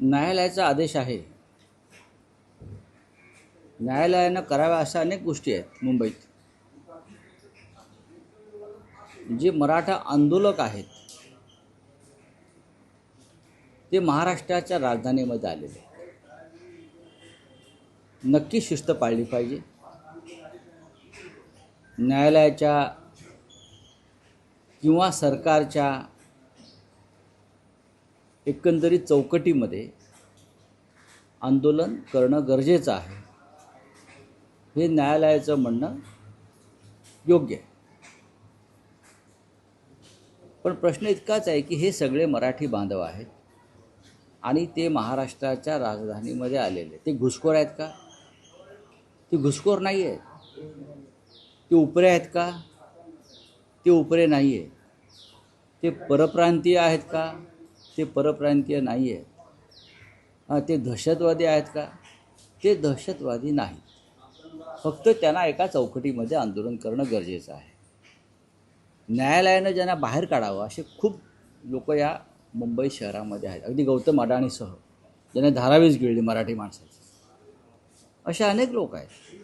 न्यायालयाचा आदेश आहे. न्यायालयानं कराव्या अशा अनेक गोष्टी आहेत मुंबईत. जे मराठा आंदोलक आहेत ते महाराष्ट्राच्या राजधानीमध्ये आलेले आहेत. नक्की शिस्त पाळली पाहिजे. न्यायालयाच्या किंवा सरकारच्या एकंदरीत चौकटीमध्ये आंदोलन करणं गरजेचं आहे, हे न्यायालयाचं म्हणणं योग्य आहे. पण प्रश्न इतकाच आहे की हे सगळे मराठी बांधव आहेत आणि ते महाराष्ट्राच्या राजधानीमध्ये आलेले. ते घुसखोर आहेत का? ते घुसखोर नाही आहेत. ते उपरे आहेत का? ते उपरे नाही आहेत. ते परप्रांतीय आहेत का? ते परप्रांतीय नाही आहेत. ते दहशतवादी आहेत का? ते दहशतवादी नाहीत. फक्त त्यांना एका चौकटीमध्ये आंदोलन करणं गरजेचं आहे. न्यायालयानं ज्यांना बाहेर काढावं असे खूप लोक या मुंबई शहरामध्ये आहेत. अगदी गौतम अडाणीसह ज्याने धारावीच गिळली मराठी माणसाची, असे अनेक लोक आहेत.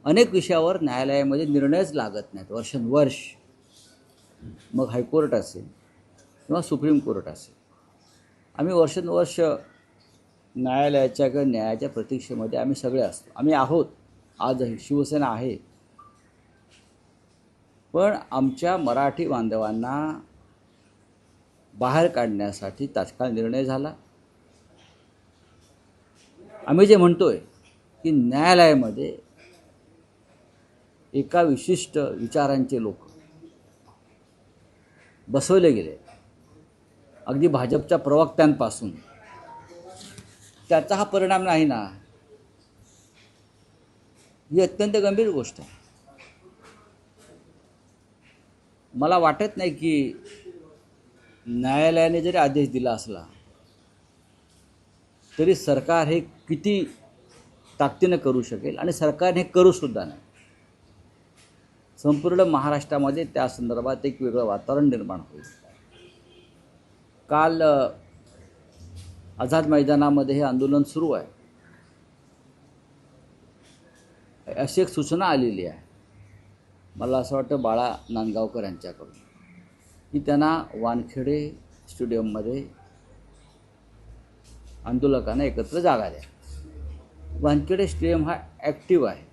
अनेक विषयावर न्यायालयामध्ये निर्णयच लागत नाहीत वर्षानुवर्ष. मग हायकोर्ट असेल किंवा सुप्रीम कोर्ट असेल, आम्ही वर्षानुवर्ष न्यायालयाच्या किंवा न्यायाच्या प्रतीक्षेमध्ये आम्ही सगळे असतो. आम्ही आहोत, आजही शिवसेना आहे. पण आमच्या मराठी बांधवांना बाहेर काढण्यासाठी तात्काळ निर्णय झाला. आम्ही जे म्हणतोय की न्यायालयामध्ये एका विशिष्ट विचारांचे लोक बसवले गेले, अगदी भाजपच्या प्रवक्त्यांपासून. त्याचा हा परिणाम नाही ना, ही अत्यंत गंभीर गोष्ट आहे. मला वाटत नाही की न्यायालयाने जरी आदेश दिला असला तरी सरकार हे किती ताकदीनं करू शकेल, आणि सरकारने हे करूसुद्धा नाही. संपूर्ण महाराष्ट्रामध्ये त्या संदर्भात एक वेगळं वातावरण निर्माण होईल. काल आझाद मैदानामध्ये हे आंदोलन सुरू आहे. अशी एक सूचना आलेली आहे, मला असं वाटतं बाळा नांदगावकर यांच्याकडून, की त्यांना वानखेडे स्टेडियममध्ये आंदोलकांना एकत्र जागा द्या. वानखेडे स्टेडियम हा ॲक्टिव्ह आहे.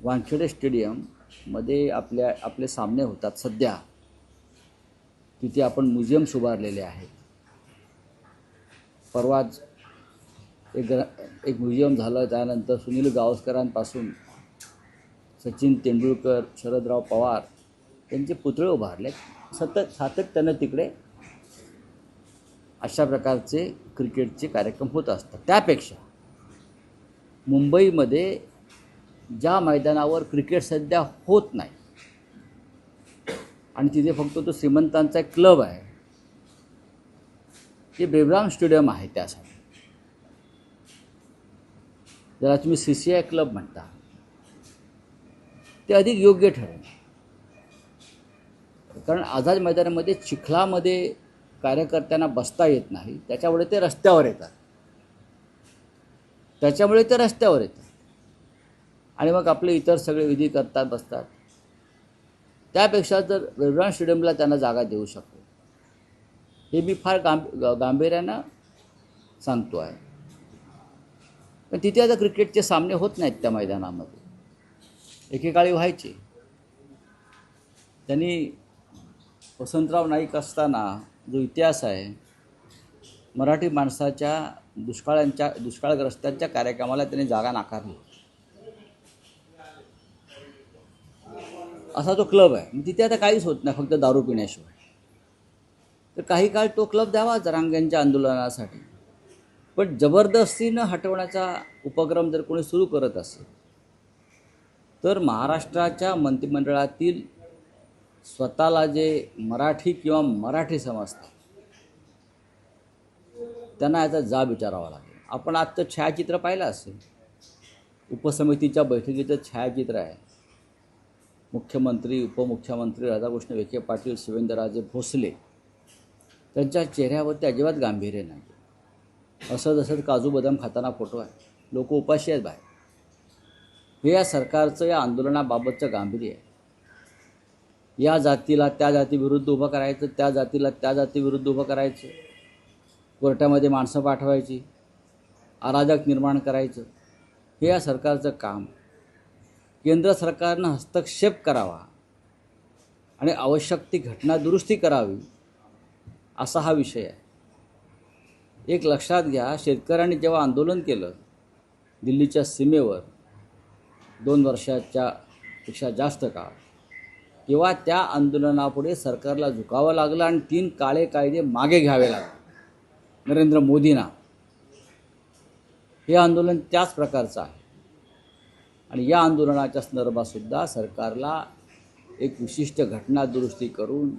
वानखेडे स्टेडियममध्ये आपले सामने होतात सध्या. तिथे आपण म्युझियम्स उभारलेले आहेत. परवाच एक म्युझियम झालं. त्यानंतर सुनील गावस्करांपासून सचिन तेंडुलकर, शरदराव पवार यांचे पुतळे उभारले. सातत्यानं तिकडे अशा प्रकारचे क्रिकेटचे कार्यक्रम होत असतात. त्यापेक्षा मुंबईमध्ये ज्या मैदानावर क्रिकेट सध्या होत नाही आणि तिथे फक्त तो श्रीमंतांचा एक क्लब आहे, ते बेब्राम स्टेडियम आहे. त्यासाठी ज्याला तुम्ही CCI क्लब म्हणता, ते अधिक योग्य ठरेल. कारण आझाद मैदानामध्ये चिखलामध्ये कार्यकर्त्यांना बसता येत नाही, त्याच्यामुळे ते रस्त्यावर येतात. आणि मग आपले इतर सगळे विधी करतात, बसतात. त्यापेक्षा जर बेब्राम स्टेडियमला त्यांना जागा देऊ शकतो, हे मी फार गांभीर्यानं सांगतो आहे. पण तिथे आता क्रिकेटचे सामने होत नाहीत त्या मैदानामध्ये. एकेकाळी व्हायचे. त्यांनी वसंतराव नाईक असताना जो इतिहास आहे, मराठी माणसाच्या दुष्काळग्रस्तांच्या कार्यक्रमाला त्यांनी जागा नाकारली. असा तो क्लब आहे. तिथे आता काहीच होत नाही, फक्त दारू पिण्याशिवाय. तर काही काळ तो क्लब द्यावा जरांगेंच्या आंदोलनासाठी. पण जबरदस्तीनं हटवण्याचा उपक्रम जर कोणी सुरू करत असेल तर महाराष्ट्राच्या मंत्रिमंडळातील स्वतःला जे मराठी किंवा मराठी समजतात त्यांना याचा जाब विचारावा लागेल. आपण आजचं छायाचित्र पाहिलं असेल. उपसमितीच्या बैठकीचं छायाचित्र आहे. मुख्यमंत्री, उपमुख्यमंत्री राधाकृष्ण विखे पाटील, शिवेंद्रराजे भोसले त्यांच्या चेहऱ्यावरती अजिबात गांभीर्य नाही. असं जसं काजू बदाम खाताना फोटो आहे. लोक उपाशी आहेत बाहेर. हे या सरकारचं या आंदोलनाबाबतचं गांभीर्य आहे. या जातीला त्या जातीविरुद्ध उभं करायचं, त्या जातीला त्या जातीविरुद्ध उभं करायचं, कोर्टामध्ये माणसं पाठवायची, अराजक निर्माण करायचं, हे या सरकारचं काम. केंद्र सरकारनं हस्तक्षेप करावा आणि आवश्यक ती घटना दुरुस्ती करावी असा हा विषय आहे. एक लक्षात घ्या, शेतकऱ्यांनी जेव्हा आंदोलन केलं दिल्लीच्या सीमेवर 2 वर्षाच्या पेक्षा जास्त काळ, तेव्हा त्या आंदोलनापुढे सरकारला झुकावं लागलं आणि 3 काळे कायदे मागे घ्यावे लागले नरेंद्र मोदींना. हे आंदोलन त्याच प्रकारचं आहे आणि या आंदोलनाच्या संदर्भातसुद्धा सरकारला एक विशिष्ट घटना दुरुस्ती करून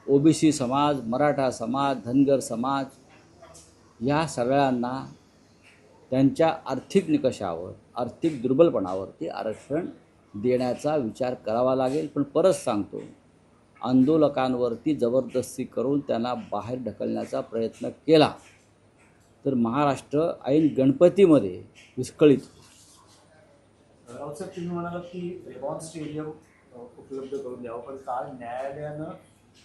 ओबीसी समाज, मराठा समाज, धनगर समाज या सगळ्यांना त्यांच्या आर्थिक निकषावर, आर्थिक दुर्बलपणावरती आरक्षण देण्याचा विचार करावा लागेल. पण परत सांगतो, आंदोलकांवरती जबरदस्ती करून त्यांना बाहेर ढकलण्याचा प्रयत्न केला तर महाराष्ट्र ऐन गणपतीमध्ये विस्कळीत. राऊत साहेब, तुम्ही म्हणालात की ब्रेबॉर्न स्टेडियम उपलब्ध करून द्यावं, पण काल न्यायालयानं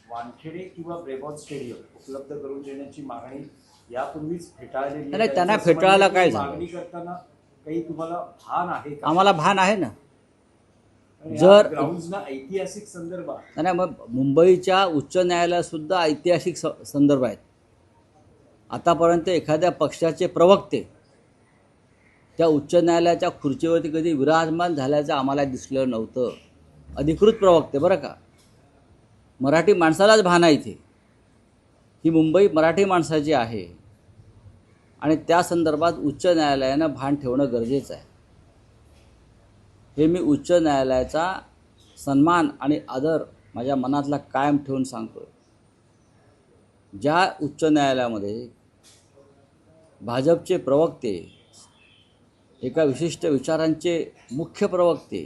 वानखेडे किंवा ब्रेबॉर्न स्टेडियम उपलब्ध करून देण्याची मागणी यापूर्वीच फेटाळलेली नाही, त्यांना फेटाळायला काय झालं? मागणी करताना काही तुम्हाला भान आहे का? आम्हाला भान आहे ना. जर ग्राउंड्सना ऐतिहासिक संदर्भात नाही, मग मुंबईच्या उच्च न्यायालयातसुद्धा ऐतिहासिक संदर्भ आहेत. आतापर्यंत एखाद्या पक्षाचे प्रवक्ते त्या उच्च न्यायालयाच्या खुर्चीवरती कधी विराजमान झाल्याचं आम्हाला दिसलं नव्हतं. अधिकृत प्रवक्ते बरं का. मराठी माणसालाच भान आहे इथे. ही मुंबई मराठी माणसाची आहे आणि त्या संदर्भात उच्च न्यायालयानं भान ठेवणं गरजेचं आहे. हे मी उच्च न्यायालयाचा सन्मान आणि आदर माझ्या मनातला कायम ठेवून सांगतो. ज्या उच्च न्यायालयामध्ये भाजपचे प्रवक्ते, एका विशिष्ट विचारांचे मुख्य प्रवक्ते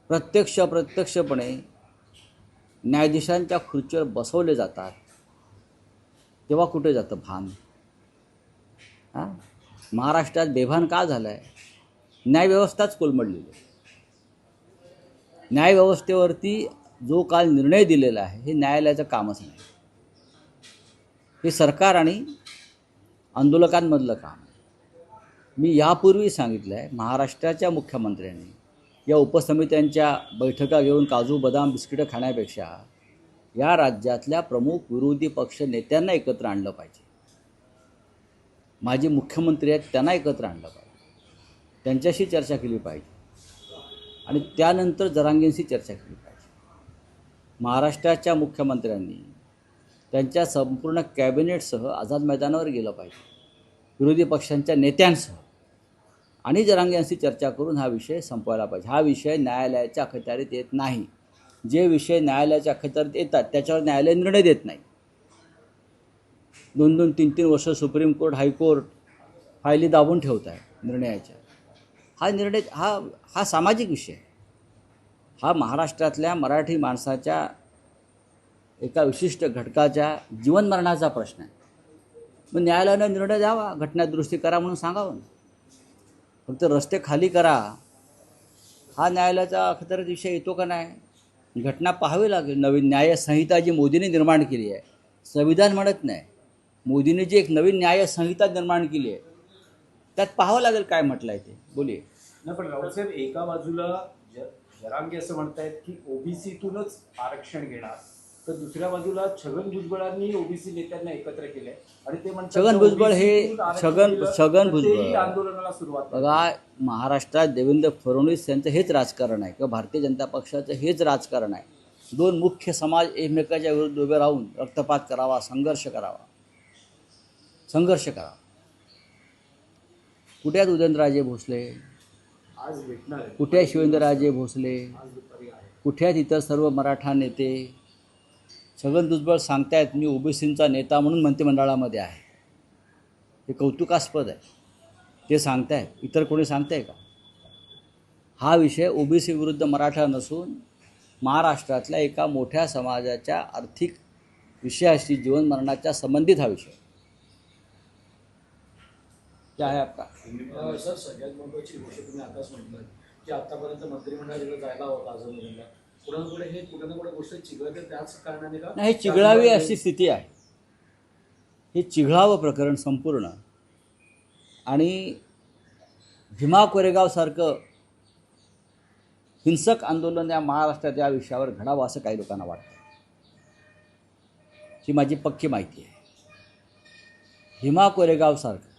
प्रत्यक्षपणे न्यायाधीशांच्या खुर्चीवर बसवले जातात, तेव्हा कुठे जातं भान? महाराष्ट्रात बेभान का झालं आहे? न्यायव्यवस्थाच कोलमडलेली आहे. न्यायव्यवस्थेवरती जो काल निर्णय दिलेला आहे हे न्यायालयाचं कामच नाही. हे सरकार आणि आंदोलकांमधलं काम. मी यापूर्वी सांगितलं आहे, महाराष्ट्राच्या मुख्यमंत्र्यांनी या उपसमित्यांच्या बैठका घेऊन काजू बदाम बिस्किटं खाण्यापेक्षा या राज्यातल्या प्रमुख विरोधी पक्ष नेत्यांना एकत्र आणलं पाहिजे. माजी मुख्यमंत्री आहेत त्यांना एकत्र आणलं पाहिजे, त्यांच्याशी चर्चा केली पाहिजे आणि त्यानंतर जरांगेंशी चर्चा केली पाहिजे. महाराष्ट्राच्या मुख्यमंत्र्यांनी त्यांच्या संपूर्ण कॅबिनेटसह आझाद मैदानावर गेलं पाहिजे, विरोधी पक्षांच्या नेत्यांसह, आणि जरांगेंशी चर्चा करून हा विषय संपवायला पाहिजे. हा विषय न्यायालयाच्या अखत्यारीत येत नाही. जे विषय न्यायालयाच्या अखत्यारीत येतात त्याच्यावर न्यायालय निर्णय देत नाही. 2-2, 3-3 वर्ष सुप्रीम कोर्ट, हायकोर्ट फायली दाबून ठेवत आहे निर्णयाच्या. हा निर्णय हा सामाजिक विषय, हा महाराष्ट्रातल्या मराठी माणसाच्या एका विशिष्ट घटकाच्या जीवनमरणाचा प्रश्न आहे. मग न्यायालयानं निर्णय द्यावा, घटना दुरुस्ती करा म्हणून सांगावं. फक्त रस्ते खाली करा हा न्यायालयाचा अखत्यारीत विषय येतो का नाही? घटना पाहावी लागेल. नवीन न्यायसंहिता जी मोदींनी निर्माण केली आहे, संविधान म्हणत नाही, मोदींनी जी एक नवीन न्यायसंहिता निर्माण केली आहे त्यात पाहावं लागेल काय म्हटलं आहे ते. बोलिये. नाही, पण राऊतसाहेब, एका बाजूला जरांगे असं म्हणतायत की ओबीसीतूनच आरक्षण घेणार, तर दुसऱ्या बाजूला छगन भुजबळांनी ओबीसी नेत्यांना एकत्र केलंय आणि ते म्हणतात छगन भुजबळ हे छगन भुजबळ आंदोलनाला सुरुवात. बघा, महाराष्ट्रात देवेंद्र फडणवीस यांचं हेच राजकारण आहे किंवा भारतीय जनता पक्षाचं हेच राजकारण आहे. 2 मुख्य समाज एकमेकाच्या विरुद्ध उभे राहून रक्तपात करावा, संघर्ष करावा. कुठे आहेत उदयनराजे भोसले? आज भेटणार आहे. कुठे आहे शिवेंद्रराजे भोसले? कुठे आहेत इतर सर्व मराठा नेते? छगन भुजबळ सांगतायत मी ओबीसींचा नेता म्हणून मंत्रिमंडळामध्ये आहे. हे कौतुकास्पद आहे. ते सांगतायत, इतर कोणी सांगताय का? हा विषय ओबीसी विरुद्ध मराठा नसून महाराष्ट्रातल्या एका मोठ्या समाजाच्या आर्थिक विषयाशी जीवन मरणाच्या संबंधित हा विषय क्या है आपका? सर सगळ्यात महत्त्वाची गोष्ट तुम्ही आताच म्हटलं की आतापर्यंत मंत्रिमंडळाला जायला होता अजूनला पुढे हे कुठे ना कुठे गोष्ट चिघळते त्याच कारणाने का नाही, हे चिघळावी अशी स्थिती आहे. हे चिघळावं प्रकरण संपूर्ण. आणि भीमा कोरेगावसारखं हिंसक आंदोलन या महाराष्ट्रात या विषयावर घडावं असं काही लोकांना वाटतं. ही माझी पक्की माहिती आहे. भीमा कोरेगावसारखं,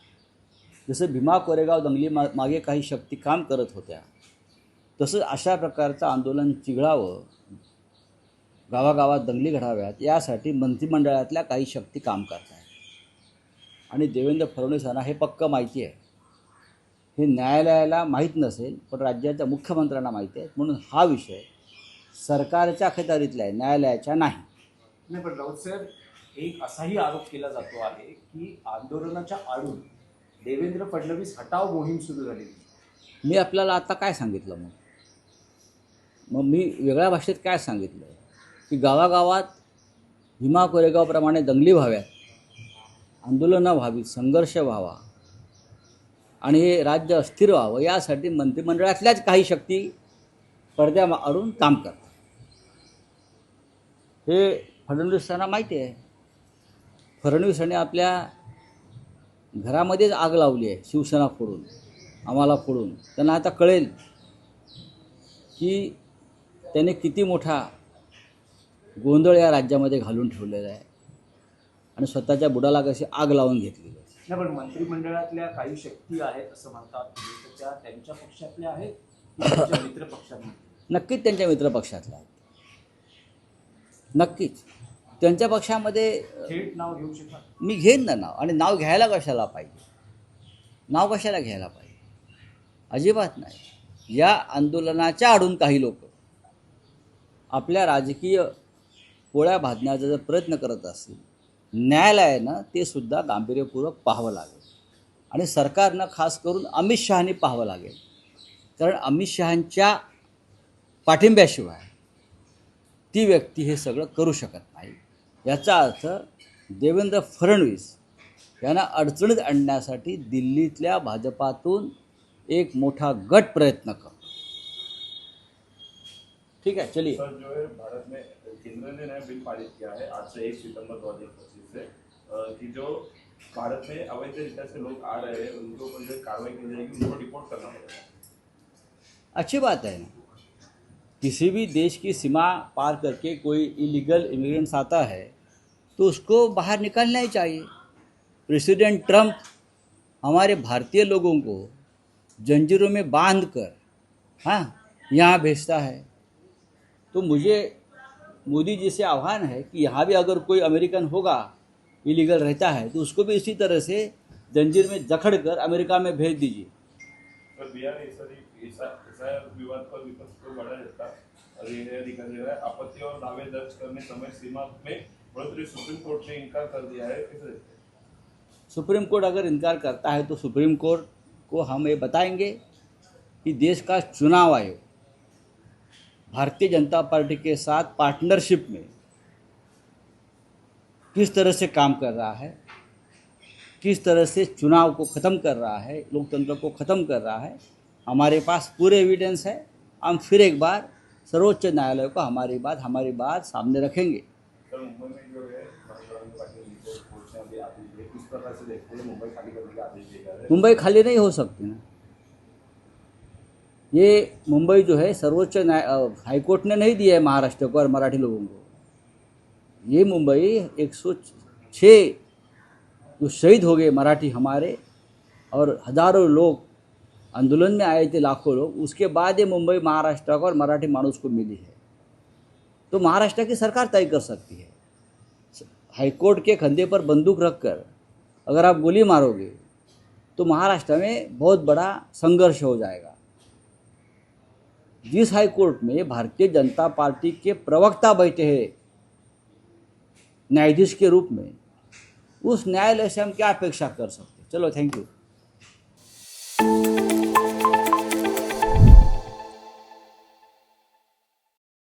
जसं भीमा कोरेगाव दंगली मागे काही शक्ती काम करत होत्या, तसंच अशा प्रकारचं आंदोलन चिघळावं, गावागावात दंगली घडाव्यात यासाठी मंत्रिमंडळातल्या काही शक्ती काम करत आहेत. आणि देवेंद्र फडणवीस यांना हे पक्कं माहिती आहे. हे न्यायालयाला माहीत नसेल पण राज्याच्या मुख्यमंत्र्यांना माहिती आहे. म्हणून हा विषय सरकारच्या अखत्यारीतला आहे, न्यायालयाच्या नाही. नाही, पण राऊत साहेब, एक असाही आरोप केला जातो आहे की आंदोलनाच्या आडून देवेंद्र फडणवीस हटाव मोहीम सुरू झालेली. मी आपल्याला आता काय सांगितलं मग मी वेगळ्या भाषेत काय सांगितलं की गावागावात भीमा कोरेगावप्रमाणे दंगली व्हाव्यात, आंदोलनं व्हावीत, संघर्ष व्हावा आणि हे राज्य अस्थिर व्हावं यासाठी मंत्रिमंडळातल्याच काही शक्ती पडद्याआडून काम करतात. हे फडणवीसांना माहिती आहे. फडणवीसांनी आपल्या घरामध्येच आग लावली आहे, शिवसेना फोडून, आम्हाला फोडून. त्यांना आता कळेल की त्याने किती मोठा गोंधळ या राज्यामध्ये घालून ठेवलेला आहे आणि स्वतःच्या बुडाला कशी आग लावून घेतलेली आहे. नाही, पण मंत्रिमंडळातल्या काही शक्ती आहेत असं म्हणतात, तर त्या त्यांच्या पक्षातल्या आहेत की त्यांच्या मित्र पक्षातल्या? नक्कीच त्यांच्या मित्रपक्षातला आहेत. नक्कीच त्यांच्या पक्षामध्ये थेट नाव घेऊ शकतात. मी घेईन ना नाव. आणि नाव घ्यायला कशाला पाहिजे? नाव कशाला घ्यायला पाहिजे? अजिबात नाही. या आंदोलनाच्या आडून काही लोक आपल्या राजकीय पोळ्या भाजण्याचा जर प्रयत्न करत असतील, न्यायालयानं ते सुद्धा गांभीर्यपूर्वक पाहावं लागेल. आणि सरकारनं खास करून अमित शहानी पाहावं लागेल. कारण अमित शहांच्या पाठिंब्याशिवाय ती व्यक्ती हे सगळं करू शकत नाही. याचा अर्थ देवेंद्र फडणवीस यांना अडचणीत आणण्यासाठी दिल्लीतल्या भाजपातून एक मोठा गट प्रयत्न करतो. ठीक है, चलिए. सर, जो है भारत में केंद्र ने नया बिल पारित किया है आज से 1 सितंबर 2025 से कि जो भारत में अवैध रीत्या से लोग आ रहे हैं उनको ऊपर जो कार्रवाई की जाएगी, उनको डिपोर्ट करना पड़ेगा. अच्छी बात है ना. किसी भी देश की सीमा पार करके कोई इलीगल इमिग्रेंट्स आता है तो उसको बाहर निकालना ही चाहिए. प्रेसिडेंट ट्रंप हमारे भारतीय लोगों को जंजीरों में बांध कर यहाँ भेजता है. तो मुझे मोदी जी से आह्वान है कि यहाँ भी अगर कोई अमेरिकन होगा इलीगल रहता है तो उसको भी इसी तरह से जंजीर में जकड़ कर अमेरिका में भेज दीजिए. सर, बिहार एसआईआर विवाद पर विपक्ष को बड़ा झटका दिखा दे रहा है. आपत्ति और दावे दर्ज करने समय सीमा में बढ़ोतरी सुप्रीम कोर्ट ने इनकार कर दिया है. कैसे देखते हैं? सुप्रीम कोर्ट अगर इनकार करता है तो सुप्रीम कोर्ट को हम ये बताएंगे कि देश का चुनाव आयोग भारतीय जनता पार्टी के साथ पार्टनरशिप में किस तरह से काम कर रहा है, किस तरह से चुनाव को ख़त्म कर रहा है, लोकतंत्र को ख़त्म कर रहा है. हमारे पास पूरे एविडेंस है. हम फिर एक बार सर्वोच्च न्यायालय को हमारी बात सामने रखेंगे. सर, मुंबई में जो है कोर्ट ने अभी आदेश दिए, किस तरह से देखते हैं मुंबई खाली करने का आदेश दिया है? मुंबई खाली नहीं हो सकती ना. ये मुंबई जो है सर्वोच्च हाईकोर्ट ने नहीं दिया है महाराष्ट्र को और मराठी लोगों को. ये मुंबई 106 जो शहीद हो गए मराठी हमारे और हज़ारों लोग आंदोलन में आए थे, लाखों लोग, उसके बाद ये मुंबई महाराष्ट्र को और मराठी मानुस को मिली है. तो महाराष्ट्र की सरकार तय कर सकती है. हाईकोर्ट के कंधे पर बंदूक रखकर अगर आप गोली मारोगे तो महाराष्ट्र में बहुत बड़ा संघर्ष हो जाएगा. जिस हाई कोर्ट में भारतीय जनता पार्टी के प्रवक्ता बैठे हैं न्यायाधीश के रूप में, उस न्यायालय से हम क्या अपेक्षा कर सकते हैं? चलो, थैंक यू.